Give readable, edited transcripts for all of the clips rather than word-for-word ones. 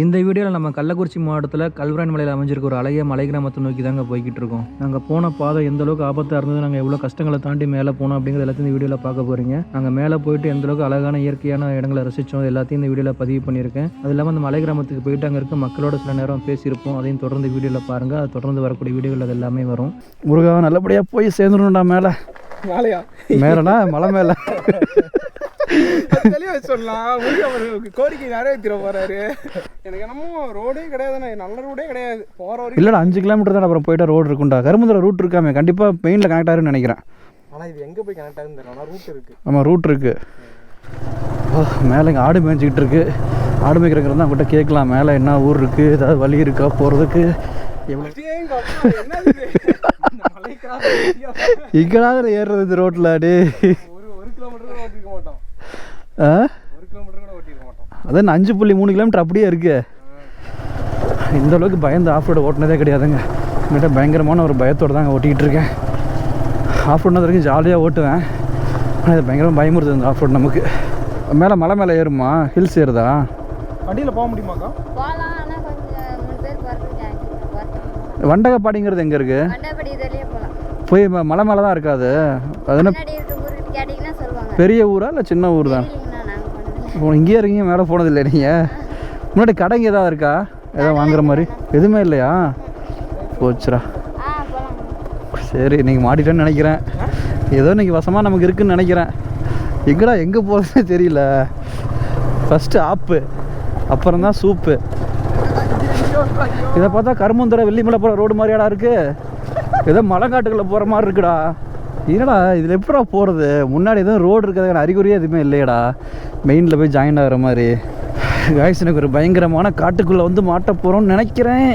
இந்த வீடியோவில் நம்ம கள்ளக்குறிச்சி மாவட்டத்தில் கல்வராயன் மலையில் அமைஞ்சிருக்க ஒரு அழகிய மலை கிராமத்தை நோக்கி தாங்க போய்கிட்டு இருக்கோம். நாங்கள் போன பாதை எந்த அளவுக்கு ஆபத்தாக இருந்தது, நாங்கள் எவ்வளோ கஷ்டங்களை தாண்டி மேலே போனோம் அப்படிங்கிறது எல்லாத்தையும் இந்த வீடியோவில் பார்க்க போகிறீங்க. நாங்கள் மேலே போயிட்டு எந்த அளவுக்கு அழகான இயற்கையான இடங்களை ரசித்தோம் எல்லாத்தையும் இந்த வீடியோவில் பதிவு பண்ணியிருக்கேன். அது இல்லாமல் அந்த மலை கிராமத்துக்கு போயிட்டு அங்கே இருக்க மக்களோட சில நேரம் பேசியிருப்போம். அதையும் தொடர்ந்து வீடியோவில் பாருங்கள். அது தொடர்ந்து வரக்கூடிய வீடியோவில் அது எல்லாமே வரும். முருகா நல்லபடியாக போய் சேர்ந்துடணும்டா. மேலே மேலையா மேலேனா மலை மேலே தெளிவாக சொல்லலாம். கோரிக்கை நிறைவேற்றிட போறாரு. எனக்கு என்னமோ ரோடே கிடையாதுண்ணே, நல்ல ரோடே கிடையாது போகிற வரைக்கும். இல்லைடா 5 கிலோமீட்டர் தான், அப்புறம் போயிட்டா ரோடு இருக்குண்டா. கரும்புதுறை ரூட் இருக்காமே, கண்டிப்பாக மெயினில் கனெக்ட் ஆகுன்னு நினைக்கிறேன். ஆனால் இது எங்கே போய் கனெக்ட் ஆகுதுன்னு தெரியல. ஆனால் ரூட் இருக்குது. ஆமாம் ரூட் இருக்குது. மேலே இங்கே ஆடு மேய்ச்சிக்கிட்டு இருக்கு. ஆடு மேய்க்கிறங்கிறது தான் அவங்ககிட்ட கேட்கலாம். மேலே என்ன ஊர் இருக்குது, ஏதாவது வழி இருக்கா போகிறதுக்கு? இங்கடாவது ஏறுறது இந்த ரோட்டில் அடி. ஒரு கிலோமீட்டர் கூட ஓட்டிருக்க மாட்டோம். ஒரு கிலோமீட்டர் கூட ஓட்டிருக்க மாட்டோம். அதான் 5.3 கிலோமீட்டர் அப்படியே இருக்கு. இந்த அளவுக்கு பயந்து ஆஃப் ரோடு ஓட்டினதே கிடையாதுங்க. என்கிட்ட பயங்கரமான ஒரு பயத்தோடு தாங்க ஓட்டிக்கிட்டு இருக்கேன். ஆஃப் ரோடு வரைக்கும் ஜாலியாக ஓட்டுவேன். ஆனால் இது பயங்கரமாக பயமுறுது இந்த ஆஃப் ரோடு நமக்கு. மேலே மலை மேலே ஏறுமா, ஹில்ஸ் ஏறுதா? வண்டியில் போக முடியுமாக்கா? வண்டகப்பாடிங்கிறது எங்கே இருக்குது? போய் மலை மேலே தான் இருக்காது. அது என்ன பெரிய ஊரா இல்லை சின்ன ஊர் தான்? இங்கேயே இருக்கீங்க, மேலே போனதில்லை நீங்கள்? முன்னாடி கடைங்க ஏதாவது இருக்கா, ஏதாவது வாங்குற மாதிரி? எதுவுமே இல்லையா? போச்சுரா. சரி நீங்கள் மாட்டிட்டேன்னு நினைக்கிறேன். ஏதோ இன்றைக்கி வசமாக நமக்கு இருக்குதுன்னு நினைக்கிறேன். எங்கடா எங்கே போகிறதுனே தெரியல. ஃபஸ்ட்டு ஆப்பு, அப்புறம் தான் சூப்பு. இதை பார்த்தா கரும்புந்துறை வெள்ளிமலை போகிற ரோடு மாதிரியாடா இருக்குது. ஏதோ மலைக்காட்டுக்குள்ளே போகிற மாதிரி இருக்குடா. என்னடா இதில் எப்படா போகிறது? முன்னாடி எதுவும் ரோடு இருக்கிறதுக்கான அறிகுறியே எதுவுமே இல்லையடா. மெயினில் போய் ஜாயின் ஆகிற மாதிரி. காய்ஸ் எனக்கு ஒரு பயங்கரமான காட்டுக்குள்ளே வந்து மாட்ட போகிறோம்னு நினைக்கிறேன்.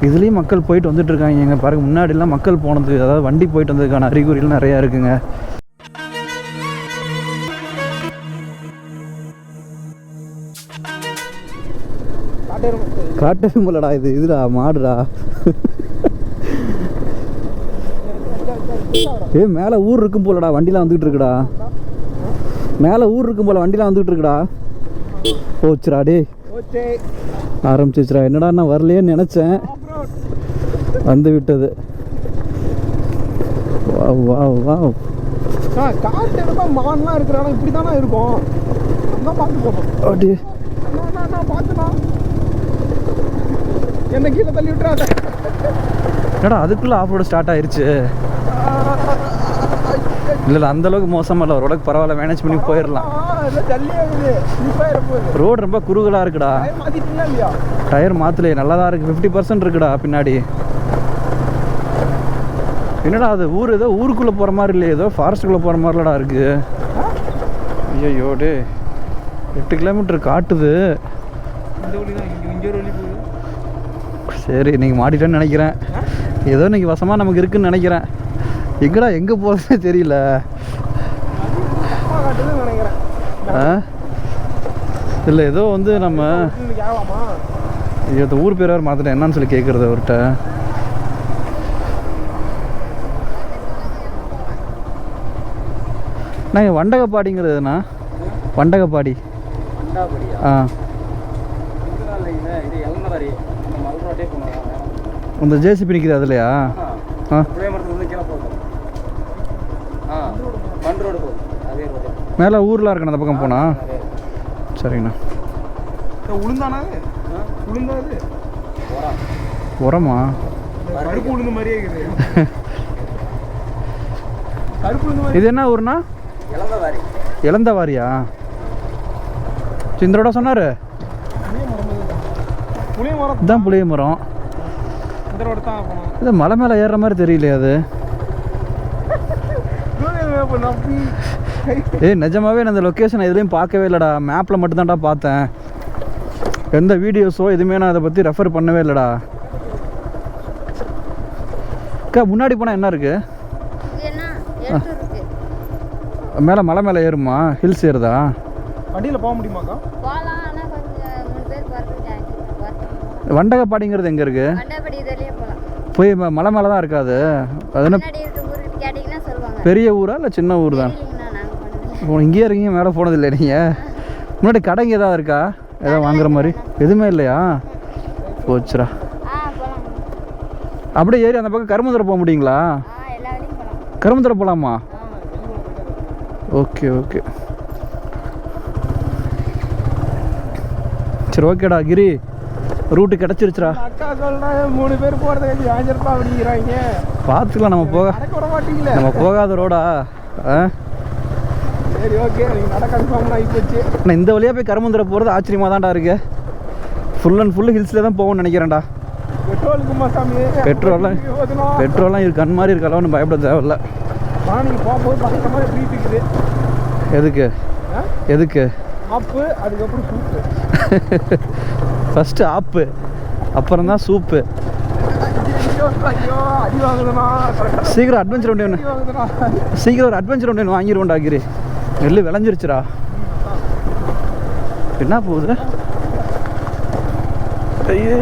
இதுலேயும் மக்கள் போயிட்டு வந்துட்டுருக்காங்க. எங்கள் பாருங்கள், முன்னாடிலாம் மக்கள் போனது, அதாவது வண்டி போயிட்டு வந்ததுக்கான அறிகுறிகள் நிறையா இருக்குங்க. காட்டெருமலடா இது, இதுடா மாடுடா. மேலே ஊர் இருக்கும் போலடா, வண்டிலாம் வந்துகிட்டு இருக்குடா. மேலே ஊர் இருக்கும் போல, வண்டிலாம் வந்துகிட்டு இருக்குடா. போச்சுடா டே, ஆரம்பிச்சிச்சுடா. என்னடா நான் வரலையேன்னு நினச்சேன், வந்து விட்டது. காட்டு எடுப்பா மான்லாம் இருக்கிறாங்க, இப்படி தானே இருக்கும். பார்த்து போகணும். அப்படி பார்த்துனா என்ன கீழே தள்ளி விட்டுறாங்க. என்னடா அதுக்குள்ளே ஆஃப் ரோடு ஸ்டார்ட் ஆயிடுச்சு? இல்லை அந்தளவுக்கு மோசமாக இல்லை, ஓரளவுக்கு பரவாயில்ல, மேனேஜ் பண்ணி போயிடலாம். ரோடு ரொம்ப குறுகலாக இருக்குடா. டயர் மாற்றலையே, நல்லா தான் இருக்குது. 50% இருக்குடா பின்னாடி. என்னடா அது ஊர் ஏதோ ஊருக்குள்ளே போகிற மாதிரி இல்லையே, ஏதோ ஃபாரஸ்ட்டுக்குள்ளே போகிற மாதிரிலடா இருக்குது. ஐயோ டே, 8 கிலோமீட்டர் காட்டுது. சரி நீங்கள் மாட்டிட்டேன்னு நினைக்கிறேன். ஏதோ இன்னைக்கு வசமாக நமக்கு இருக்குதுன்னு நினைக்கிறேன். எங்கடா எங்கே போகிறதுனே தெரியல. இல்லை ஏதோ வந்து நம்ம இந்த ஊர் பேர் வேறு மாற்றிட்டேன், என்னன்னு சொல்லி கேட்குறது அவர்கிட்ட. நாங்கள் வண்டகப்பாடிங்கிறதுண்ணா, வண்டகப்பாடி. ஆ அந்த ஜேசிபி நிற்கிது அதுலையா? மேலே ஊர்லாம் இருக்கணும் அந்த பக்கம் போனா. சரிங்கண்ணா. உரமா? இது என்ன ஊர்னா? இளந்தவாரியா? இந்தரோட சொன்னார் இதுதான் புளிய மரம். இது மலை மேலே ஏறுற மாதிரி தெரியலையா அது? நிஜமாவே நான் இந்த லொக்கேஷன் எதுலேயும் பார்க்கவே இல்லைடா. மேப்பில் மட்டும்தான்டா பார்த்தேன். எந்த வீடியோஸோ எதுவுமே நான் அதை பற்றி ரெஃபர் பண்ணவே இல்லைடா. அக்கா முன்னாடி போனால் என்ன இருக்குது? மேலே மலை மேலே ஏறுமா, ஹில்ஸ் ஏறுதா? வண்டியில் போக முடியுமாக்கா? வண்டகப்பாடிங்கிறது எங்கே இருக்குது? போய் மலை மேலே தான் இருக்காது. அது என்ன பெரிய ஊரா இல்லை சின்ன ஊர் தான்? இங்கேயே இருக்கீங்க, மேலே போனதில்லை நீங்கள்? முன்னாடி கடைங்க ஏதாவது இருக்கா, ஏதோ வாங்குற மாதிரி எதுவுமே இல்லையா? போச்சுரா. அப்படியே ஏறி அந்த பக்கம் கருமந்துரை போக முடியுங்களா? கருமந்துரை போகலாமா? ஓகே ஓகே சரி ஓகேடா கிரி, ரூட்டு கிடச்சிருச்சுரா. அக்கா சொல்றேன் 3 பேர் போறது வாங்கிருப்பா அப்படிங்கிறாங்க. பார்த்துக்கலாம், நம்ம விட மாட்டீங்களே. நம்ம போகாத ரோடா? சரி ஓகே, நீங்கள் நட கன்ஃபார்ம் ஆகி போச்சு. ஆனால் இந்த வழியாக போய் கருமந்துரை போகிறது ஆச்சரியமாக தான்டா இருக்கு. ஃபுல் அண்ட் ஃபுல்லு ஹில்ஸில் தான் போகணும்னு நினைக்கிறேன்டா. பெட்ரோலுக்குமா சாமி? பெட்ரோல்லாம் இருக்கு, கண் மாதிரி இருக்கலாம், ஒன்றும் பயப்பட தேவையில்ல. ஆனால் நீங்கள் போகும்போது பக்கமாக ட்ரீட் இருக்குது. எதுக்கு எதுக்கு? ஆப்பு, அதுக்கப்புறம் சூப்பு. ஃபஸ்ட்டு ஆப்பு, அப்புறம் தான் சூப்பு. அடி வாங்குதுண்ணா. சீக்கிரம் அட்வென்ச்சர் ஒன்று ஒன்று சீக்கிரம் ஒரு அட்வென்ச்சர் ஒன்று வாங்கிடுவோம்டா கிரி. நெல் விளைஞ்சிருச்சுடா. என்ன போகுது? ஐயே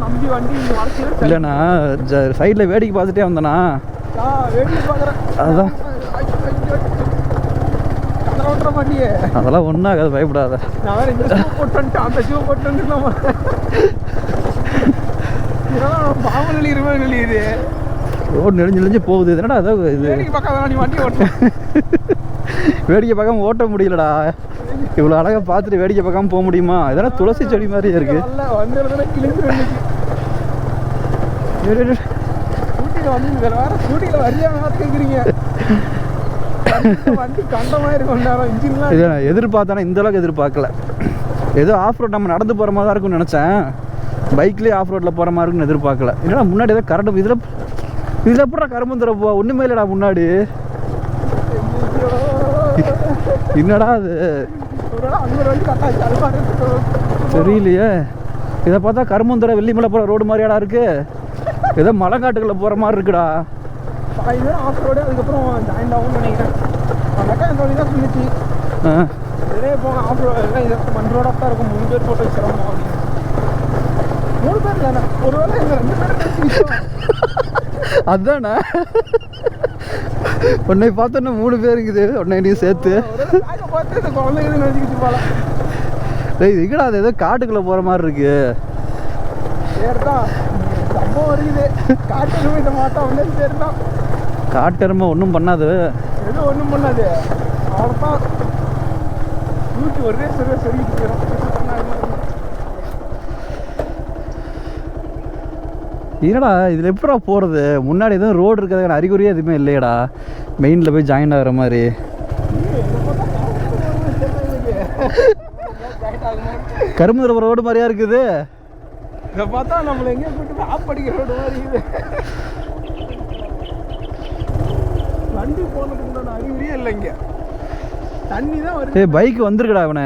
நம்பி வண்டி இல்லைண்ணா, சைடில் வேடிக்கை பார்த்துட்டே வந்தேண்ணா. வேடிக்கை பார்க்குறேன். அதுதான் மாட்டியே. அதெல்லாம் ஒன்றும் ஆகாது, பயப்படாத. நான் வேற இந்த ஷூ போட்டு அந்த ஷூ போட்டு பாவம் நெளியுது. ரோடு நெளிஞ்சு போகுது. என்னடா அதாவது இது வேடிக்கை பார்க்காத நீ வண்டி ஓட்ட. வேடிக்கை பார்க்காம ஓட்ட முடியலடா. இவ்வளோ அழகாக பார்த்துட்டு வேடிக்கை பார்க்காம போக முடியுமா? இதெல்லாம் துளசி செடி மாதிரியே இருக்கு. ஸ்கூட்டியில் வந்து வேற ஸ்கூட்டியில் வரியா கேட்குறீங்க. வண்டி கண்ட மாதிரி கொண்டாடும் இன்ஜின்லாம். இதை நான் எதிர்பார்த்தேன்னா இந்த அளவுக்கு எதிர்பார்க்கல. ஏதோ ஆஃப் ரோட் நம்ம நடந்து போகிற மாதிரி தான் இருக்கும்னு நினச்சேன். பைக்லேயே ஆஃப் ரோட்டில் போகிற மாதிரி இருக்குன்னு எதிர்பார்க்கல. என்னடா முன்னாடி ஏதோ கரண்ட் இதில் எப்படா கரும்புந்துரை போவா? ஒன்றுமே இல்லைடா முன்னாடி. என்னடா அது தெரியலையே. இதை பார்த்தா கரும்புந்துரை வெள்ளிமலை போகிற ரோடு மாதிரியாடா இருக்கு. ஏதோ மலைக்காட்டுக்குள்ளே போகிற மாதிரி இருக்குடா. ஆஃப் ரோடு அதுக்கப்புறம் ஜாயின் ஆகும்னு நினைக்கிறேன். அந்த இந்த வழி தான் சொல்லிச்சு. இதே போங்க ஆஃப் ரோடு எல்லாம் இதை மண் ரோடாக தான் இருக்கும். 3 பேர் போட்டு சிரமம் அப்படின்னு. 3 பேர் இல்லைண்ணா, ஒரு வேளை இந்த 2 பேர் அதானே உன்னை பார்த்தோன்னா 3 பேர் இருக்குது. உன்னை நீ சேர்த்து பார்த்து இந்த குழந்தைங்க நினைச்சிக்கிச்சு போல. இதுக்கடா அது ஏதோ காட்டுக்குள்ளே போகிற மாதிரி இருக்கு. சரிதான் சம்பவம் இருக்குது. காட்டு இந்த மாட்டம் வந்து சரிதான். காட்டெருமை ஒன்றும் பண்ணாது. எதுவும் ஒன்றும் பண்ணாது. அவ்வளோதான் நூற்றி ஒரே சொல்லிட்டு போயிடும். என்னடா இதில் எப்படா போகிறது? முன்னாடி எதுவும் ரோடு இருக்கிறதுக்கான அறிகுறியே எதுவுமே இல்லையடா. மெயினில் போய் ஜாயின் ஆகிற மாதிரி. கரும்புதுரை ரோடு மாதிரியா இருக்குது. இதை பார்த்தா நம்மளை எங்கேயும் கூட்டு ஆப் படிக்கிற ரோடு மாதிரி இருக்குது. வண்டி போனதுக்கு உண்டான அறிகுறியே இல்லை. இங்கே தண்ணி தான் வருது. பைக் வந்துருக்கடா அவனை.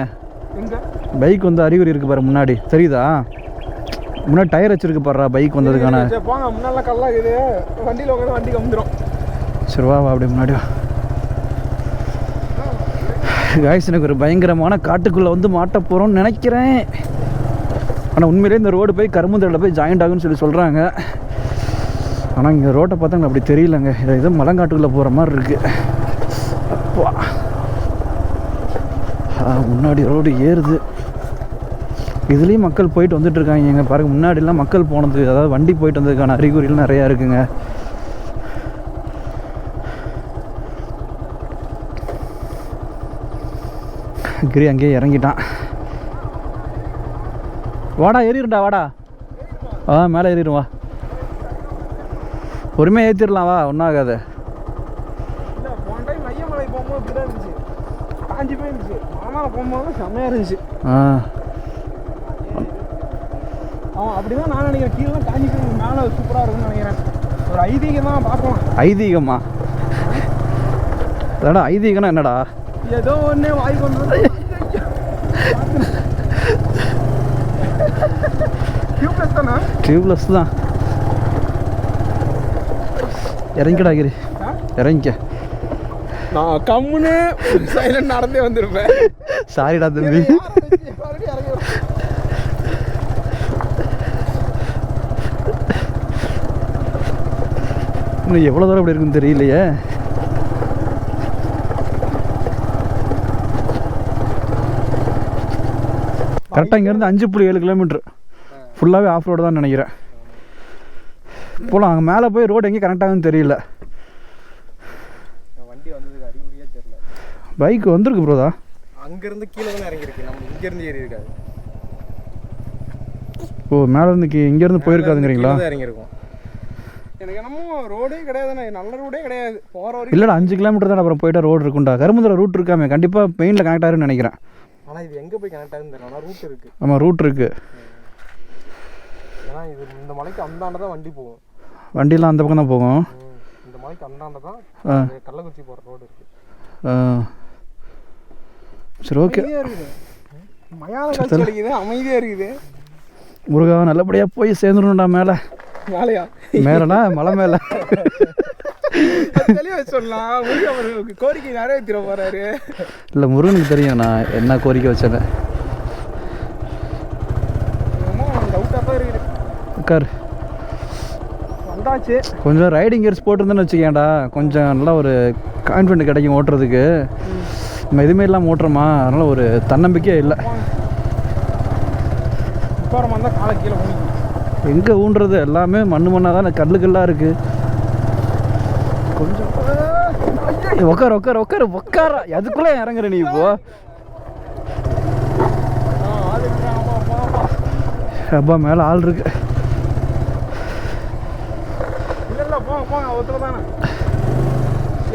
எங்க பைக் வந்து அறிகுறி இருக்கு பாரு முன்னாடி, தெரியுதா? முன்னாடி டயர் வச்சிருக்கு பாருடா பைக் வந்ததுக்கான. போங்க முன்னால கல்லா இருக்குது. வண்டியில் உட்காந்து வண்டிக்கு வந்துடும். சரி வா அப்படி முன்னாடி வா. காய்ஸ், எனக்கு ஒரு பயங்கரமான காட்டுக்குள்ளே வந்து மாட்ட போகிறோம்னு நினைக்கிறேன். ஆனால் உண்மையிலே இந்த ரோடு போய் கரும்புந்துறையில் போய் ஜாயிண்ட் ஆகுன்னு சொல்கிறாங்க. ஆனால் இங்கே ரோட்டை பார்த்தா அப்படி தெரியலங்க. இதை ஏதோ மலங்காட்டுக்குள்ளே போகிற மாதிரி இருக்குது. அப்பா முன்னாடி ரோடு ஏறுது. இதுலேயும் மக்கள் போயிட்டு வந்துட்டுருக்காங்க. எங்கள் பாருங்க முன்னாடிலாம் மக்கள் போனது, அதாவது வண்டி போயிட்டு வந்ததுக்கான அறிகுறிகள் நிறையா இருக்குங்க. கிரி அங்கேயே இறங்கிட்டான். வாடா ஏறிடும்டா வாடா. மேலே ஏறிடும் வா. பொறுமையாக ஏற்றிடலாம் வா, ஒன்றும் ஆகாது. போன டைம் ஐயமலை போகும்போது இப்படி தான் இருந்துச்சு. காஞ்சி போயிருந்துச்சு. ஆனால் போகும்போது செம்மையாக இருந்துச்சு. அப்படி தான் நான் நினைக்கிறேன். கீழே காஞ்சி போய் மேலே சூப்பராக இருக்கும்னு நினைக்கிறேன். ஒரு ஐதீகம் தான் பார்க்கலாம். ஐதீகமா? அதாடா ஐதீகம்னா என்னடா? ஏதோ ஒன்றே வாய் கொண்டு டியூப்லெஸ் தானே? டியூப்லெஸ் தான். இறங்கிடா கிரி, இறங்கிக்க. நான் கம்முன்னு சைலண்ட் நடந்தே வந்திருப்பேன். சாரிடா தம்பி. இன்னும் எவ்வளோ தூரம் அப்படி இருக்குன்னு தெரியலையே. கரெக்டாக இங்கேருந்து 5.7 கிலோமீட்டர் ஃபுல்லாகவே ஆஃப் ரோடு தான் நினைக்கிறேன். போகலாம். அங்கே மேலே போய் ரோடு எங்கேயும் கனெக்ட் ஆகுதுன்னு தெரியல. வண்டி வந்ததுக்கு அறிகுறியே தெரியல. பைக் வந்துருக்கு ப்ரோதா. அங்கேருந்து கீழே தான் இறங்கியிருக்கு, நம்ம இங்கேருந்து ஏறி இருக்காது. ஓ மேலேருந்து இங்கேருந்து போயிருக்காதுங்கிறீங்களா? இறங்கியிருக்கோம். எனக்கு என்னமோ ரோடே கிடையாதுண்ணே, நல்ல ரோடே கிடையாது போகிற வரைக்கும். இல்லைடா 5 கிலோமீட்டர் தான், அப்புறம் போயிட்டா ரோடு இருக்குண்டா. கரும்புதலை ரூட் இருக்காமே, கண்டிப்பாக மெயினில் கனெக்ட் ஆகுன்னு நினைக்கிறேன். ஆனால் இது எங்கே போய் கனெக்ட் ஆகுதுன்னு தெரியல. ஆனால் ரூட் இருக்குது. ஆமாம் ரூட் இருக்குது. ஏன்னா இது இந்த மலைக்கு அந்தாண்ட தான் வண்டி போகும். வண்டியெலாம் அந்த பக்கம் தான் போகும். இந்த மலைக்கு அந்தாண்ட தான் கள்ளக்குறிச்சி போகிற ரோடு இருக்குது. சரி ஓகே. இருக்குது மயான காட்சி கிடைக்குது, அமைதியாக இருக்குது. முருகா நல்லபடியாக போய் சேர்ந்துடணும்டா. மேலே மேலையா? மேலேனா மலை மேலே தெளிவாக சொல்லலாம். முருகன் கோரிக்கை நிறைவேற்றிட போகிறாரு. இல்லை முருகனுக்கு தெரியும் நான் என்ன கோரிக்கை வச்சேன்னு. டவுட்டாக தான் இருக்குது. உட்கார். வந்தாச்சு. கொஞ்சம் ரைடிங் கியர்ஸ் போட்டிருந்தேன்னு வச்சுக்கேன்டா, கொஞ்சம் நல்லா ஒரு கான்ஃபிடென்ட் கிடைக்கும் ஓட்டுறதுக்கு. நம்ம எதுவுமே இல்லாமல் ஓட்டுறோமா, அதனால் ஒரு தன்னம்பிக்கையே இல்லை. இப்போ வந்தால் காலை கீழே ஊனிக்கும். எங்கே ஊன்றது, எல்லாமே மண்ணாக தான், கல்லுக்கெல்லாம் இருக்குது. கொஞ்சம் உட்கார உட்கார உட்கார உட்கார அதுக்குள்ளே இறங்குற நீ இப்போ. அப்பா மேலே ஆள் இருக்கு. இல்லை போங்க போங்க ஒருத்தர் தானே.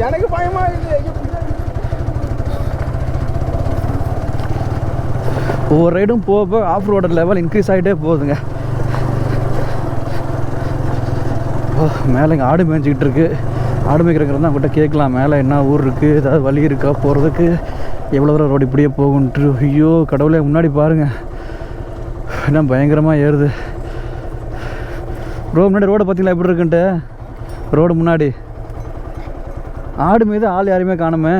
எனக்கு பயமா இருக்குது. ஒவ்வொரு ரைடும் போக ஆஃப் ரோடு லெவல் இன்க்ரீஸ் ஆகிட்டே போகுதுங்க. ஓ மேலே இங்கே ஆடு மேய்ஞ்சிக்கிட்டு இருக்கு. ஆடு மேய்க்கிறங்கிறது தான் அவங்ககிட்ட கேட்கலாம், மேலே என்ன ஊர் இருக்குது, ஏதாவது வழி இருக்கா போகிறதுக்கு, எவ்வளோ தூரம் ரோடு இப்படியே போகுன்ட்டு. ஐயோ கடவுளே, முன்னாடி பாருங்கள் என்ன பயங்கரமாக ஏறுது. முன்னாடி ரோடை பார்த்தீங்களா எப்படி இருக்குன்ட்டு. ரோடு முன்னாடி ஆடு மீது ஆள் யாரையுமே காணுமே.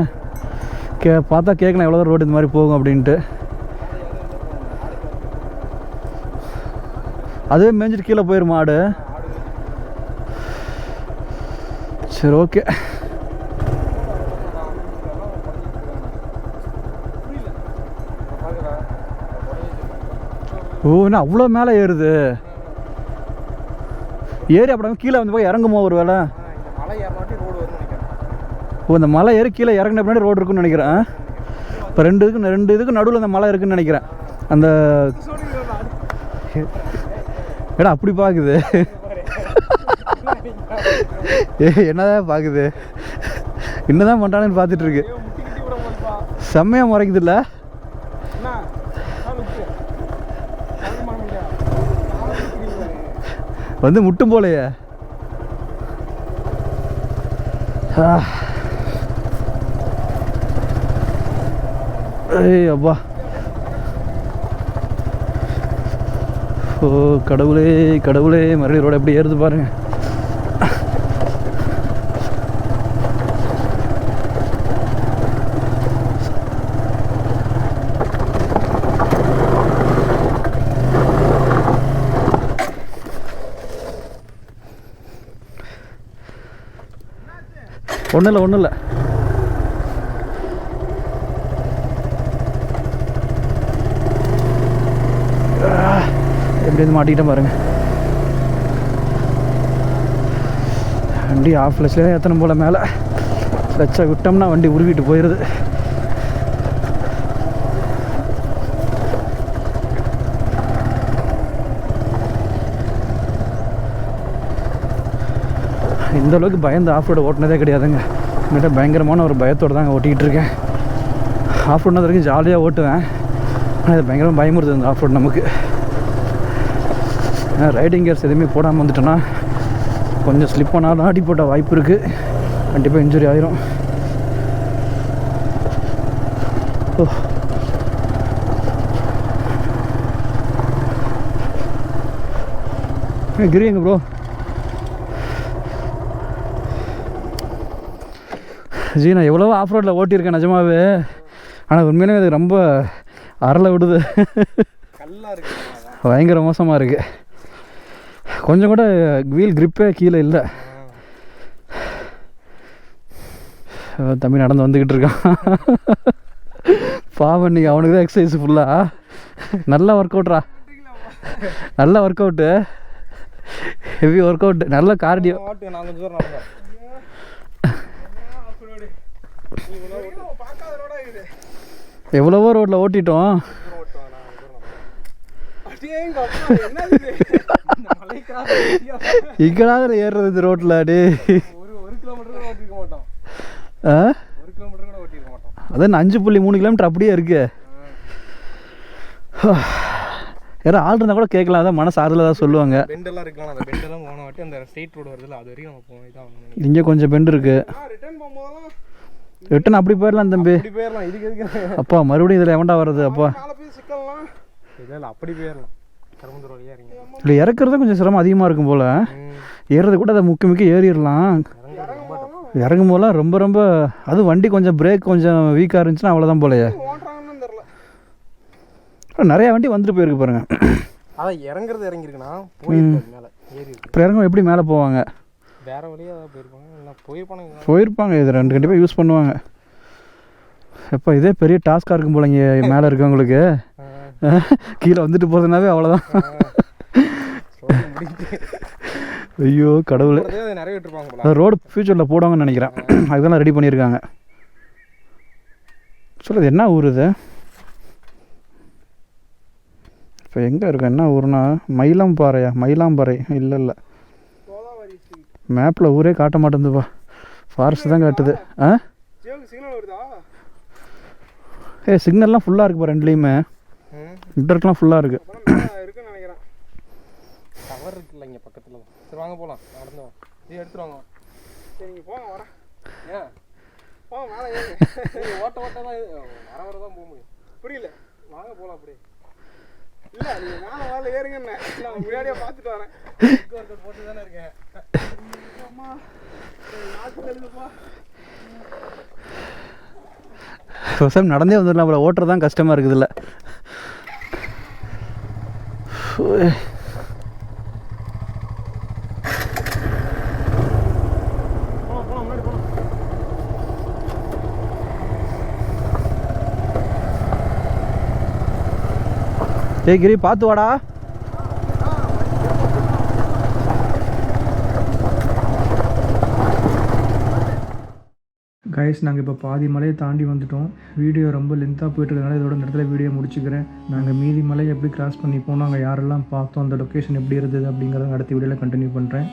பார்த்தா கேட்கலாம் எவ்வளோ ரோடு இந்த மாதிரி போகும் அப்படின்ட்டு. அதுவே மேய்ஞ்சிட்டு கீழே போயிடும் ஆடு. சரி ஓகே. ஓ என்ன அவ்வளோ மேலே ஏறுது. ஏறி அப்படியே கீழே வந்து போய் இறங்குமோ ஒரு வேலை. ஓ இந்த மலை ஏறி கீழே இறங்கின பின்னாடி ரோடு இருக்குன்னு நினைக்கிறேன். இப்போ ரெண்டு இதுக்கு நடுவில் அந்த மலை இருக்குன்னு நினைக்கிறேன். அந்த ஏடா அப்படி பார்க்குது. என்னதான் பார்க்குது, என்னதான் பண்ணுறான்னு பார்த்துட்டு இருக்கு. செம்மையாக முறைக்குது இல்லை. வந்து முட்டும் போலையே. ஏய் அப்பா. ஓ கடவுளே கடவுளே, மறுபடியும் ரோடு எப்படி ஏறுது பாருங்க. ஒன்றும் இல்லை எப்படி மாட்டிக்கிட்டேன் பாருங்க. வண்டி ஆஃப் கிளச்சில் எத்தனை போல மேலே கிளச்சை விட்டோம்னா வண்டி உருவிட்டு போயிடுது. இந்த அளவுக்கு பயந்து ஆஃப் ரோடு ஓட்டினதே கிடையாதுங்க. என்கிட்ட பயங்கரமான ஒரு பயத்தோடு தாங்க ஓட்டிக்கிட்டு இருக்கேன். ஆஃப் ரோடுனது வரைக்கும் ஜாலியாக ஓட்டுவேன், ஆனால் இது பயங்கரமாக பயமுறுது இந்த ஆஃப் ரோடு நமக்கு. ரைடிங் கியர்ஸ் எதுவுமே போடாமல் வந்துட்டோன்னா கொஞ்சம் ஸ்லிப் பண்ணாலும் அடி போட்ட வாய்ப்பு இருக்குது, கண்டிப்பாக இன்ஜுரி ஆயிரும். ஓ கிரிங்க ப்ரோ. ஜி நான் எவ்வளோ ஆஃப் ரோட்டில் ஓட்டியிருக்கேன் நிஜமாவே, ஆனால் உண்மையிலே அது ரொம்ப அரளை விடுது. பயங்கர மோசமாக இருக்குது. கொஞ்சம் கூட வீல் கிரிப்பே கீழே இல்லை. தம்பி நடந்து வந்துக்கிட்டு இருக்கான் பாவம். நீங்கள் அவனுக்கு தான் எக்ஸசைஸ் ஃபுல்லாக. நல்ல ஒர்க் அவுட்ரா, நல்ல work out, heavy work out, நல்ல கார்டியோ. நான் கொஞ்சம் தூரம் நடந்தேன். எவ்வளவோ ரோட்டில் ஓட்டிட்டோம். இங்கடாத ஏறுறது இந்த ரோட்டில் அடி. 1 கிலோமீட்டர் கூட ஓட்டிருக்க மாட்டோம். 1 கிலோமீட்டர் கூட ஓட்டிருக்க மாட்டோம். அதான் 5.3 கிலோமீட்டர் அப்படியே இருக்கு. யாரும் ஆள் இருந்தால் கூட கேட்கலாம், அதான் மனசு ஆறுதலாக தான் சொல்லுவாங்க. பெண்டெல்லாம் இருக்கலாம், அந்த பெண்டெல்லாம் போன வாட்டி அந்த ஸ்ட்ரெயிட் ரோடு வருதுல்ல, அது வரைக்கும் நம்ம போவோம். இதான் இங்கே கொஞ்சம் பெண்டு இருக்கு. ரிட்டர்ன் போகும்போதெல்லாம் ரிட்டன் அப்படி போயிடலாம் தம்பி. அப்படி போயிடலாம். இதுக்கு எதுக்கு அப்பா மறுபடியும் இதில் எவன்டா வர்றது? அப்பா மேலே போய் சிக்கலாம். இல்லை அப்படி போயிடலாம். கரும்புந்தூர் வழியாக இறங்கி இல்லை இறக்குறது கொஞ்சம் சிரமம் அதிகமாக இருக்கும் போல். ஏறுறது கூட அதை முக்கி ஏறிடலாம். இறங்கும் போதெல்லாம் ரொம்ப ரொம்ப அதுவும் வண்டி கொஞ்சம் பிரேக் கொஞ்சம் வீக்காக இருந்துச்சுன்னா அவ்வளோதான் போலையே. ஓட்டுறாங்கன்னு தெரியல. நிறையா வண்டி வந்துட்டு போயிருக்கு பாருங்க. அதான் இறங்குறது இறங்கிருக்குண்ணா, போயிருக்காது மேலே ஏறி இருக்கு. இப்போ இறங்க எப்படி மேலே போவாங்க? வேற வழியாக தான் போயிருப்பாங்க, இல்லை போயிருப்பாங்க. இது ரெண்டு கண்டிப்பாக யூஸ் பண்ணுவாங்க. எப்போ இதே பெரிய டாஸ்காக இருக்கும் போல இங்கே மேலே இருக்கவங்களுக்கு. கீழே வந்துட்டு போகிறதுனாவே அவ்வளோதான். ஐயோ கடவுளே, நிறைய விட்டுருப்பாங்க. ரோடு ஃபியூச்சரில் போடுவாங்கன்னு நினைக்கிறேன். அதுதான் ரெடி பண்ணியிருக்காங்க. சொல்லுது என்ன ஊர் இது? இப்போ எங்கே இருக்கு? என்ன ஊர்னா மயிலாம்பாறையா? மயிலாம்பாறை இல்லை இல்லை, மேப்பில் ஊரே காட்ட மாட்டேங்குதுப்பா, ஃபாரஸ்ட் தான் காட்டுது. சிக்னல்லாம் ஃபுல்லாக இருக்குப்பா ரெண்டுலேயுமே. இன்டர்லாம் ஃபுல்லாக இருக்குது. டவர் இருக்குல்ல இங்கே பக்கத்தில். சரி வாங்க போகலாம், நடந்து வாங்க. இது எடுத்துருவாங்க. சரி நீங்கள் போங்க, வரேன். ஏன் போங்க மேலே ஏங்க. ஓட்ட தான் வர தான் போக முடியும். புரியல, வாங்க போகலாம். அப்படியே இல்லை நீங்கள் மேலே ஏறுங்கண்ணே, நான் முன்னாடியே பார்த்துட்டு வரேன். போட்டு தானே இருக்கேன். அம்மா நாட்டு எழுதுப்பா. விவசாயம் நடந்தே வந்துடலாம் போல, ஓட்டுறது தான் கஷ்டமாக இருக்குது. இல்லை ஏய் கிரி பார்த்து வாடா. கைஸ் நாங்கள் இப்போ பாதி மலையை தாண்டி வந்துட்டோம். வீடியோ ரொம்ப லென்த்தாக போயிட்டுருக்கனால இதோட இந்த இடத்துல வீடியோ முடிச்சுக்கிறேன். நாங்கள் மீதி மலையை எப்படி கிராஸ் பண்ணி போனோம், அங்கே யாரெல்லாம் பார்த்தோம், அந்த லொக்கேஷன் எப்படி இருந்தது அப்படிங்கிறத அடுத்த வீடியோவில் கண்டினியூ பண்ணுறேன்.